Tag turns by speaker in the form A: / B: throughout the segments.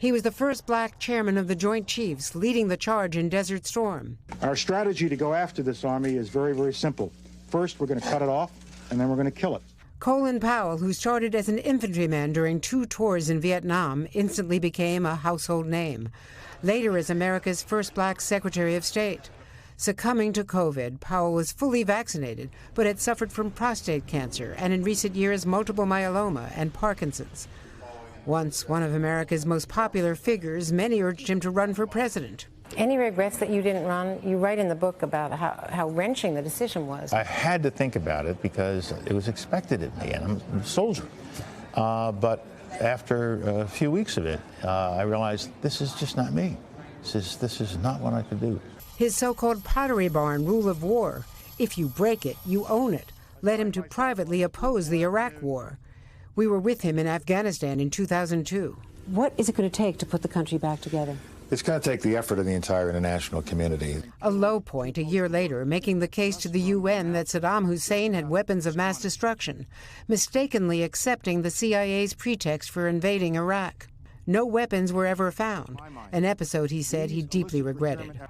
A: He was the first black chairman of the Joint Chiefs, leading the charge in Desert Storm.
B: Our strategy to go after this army is very, very simple. First, we're going to cut it off, and then we're going to kill it.
A: Colin Powell, who started as an infantryman during 2 tours in Vietnam, instantly became a household name. Later as America's first black Secretary of State. Succumbing to COVID, Powell was fully vaccinated, but had suffered from prostate cancer and in recent years multiple myeloma and Parkinson's. Once one of America's most popular figures, many urged him to run for president.
C: Any regrets that you didn't run? You write in the book about how wrenching the decision was.
D: I had to think about it because it was expected of me, and I'm a soldier. But after a few weeks of it, I realized this is just not me. This is not what I could do.
A: His so-called Pottery Barn rule of war, if you break it, you own it, led him to privately oppose the Iraq War. We were with him in Afghanistan in 2002.
C: What is it going to take to put the country back together?
D: It's going to take the effort of the entire international community.
A: A low point a year later, making the case to the UN that Saddam Hussein had weapons of mass destruction, mistakenly accepting the CIA's pretext for invading Iraq. No weapons were ever found, an episode he said he deeply regretted.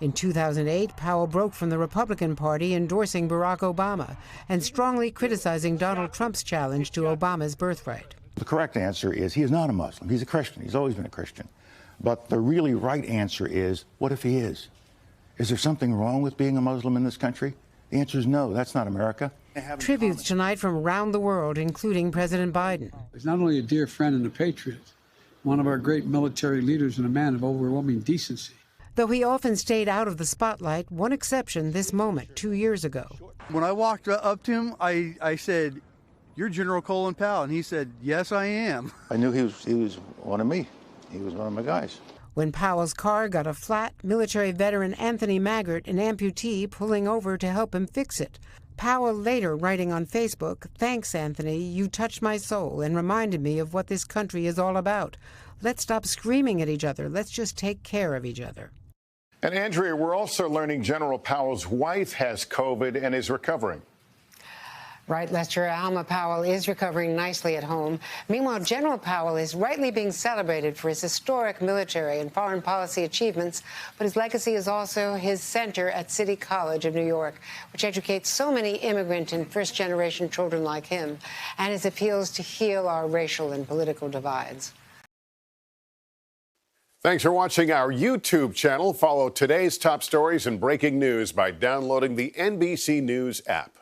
A: In 2008, Powell broke from the Republican Party, endorsing Barack Obama and strongly criticizing Donald Trump's challenge to Obama's birthright.
B: The correct answer is he is not a Muslim. He's a Christian. He's always been a Christian. But the really right answer is, what if he is? Is there something wrong with being a Muslim in this country? The answer is no. That's not America.
A: Tributes tonight from around the world, including President Biden.
E: He's not only a dear friend and a patriot, one of our great military leaders and a man of overwhelming decency.
A: Though he often stayed out of the spotlight, one exception this moment 2 years ago.
F: When I walked up to him, I said, "You're General Colin Powell," and he said, "Yes, I am."
D: I knew he was one of me. He was one of my guys.
A: When Powell's car got a flat, military veteran Anthony Maggart, an amputee, pulling over to help him fix it. Powell later writing on Facebook, "Thanks, Anthony, you touched my soul and reminded me of what this country is all about. Let's stop screaming at each other. Let's just take care of each other."
G: And Andrea, we're also learning General Powell's wife has COVID and is recovering.
A: Right, Lester. Alma Powell is recovering nicely at home. Meanwhile, General Powell is rightly being celebrated for his historic military and foreign policy achievements, but his legacy is also his center at City College of New York, which educates so many immigrant and first-generation children like him, and his appeals to heal our racial and political divides.
G: Thanks for watching our YouTube channel. Follow today's top stories and breaking news by downloading the NBC News app.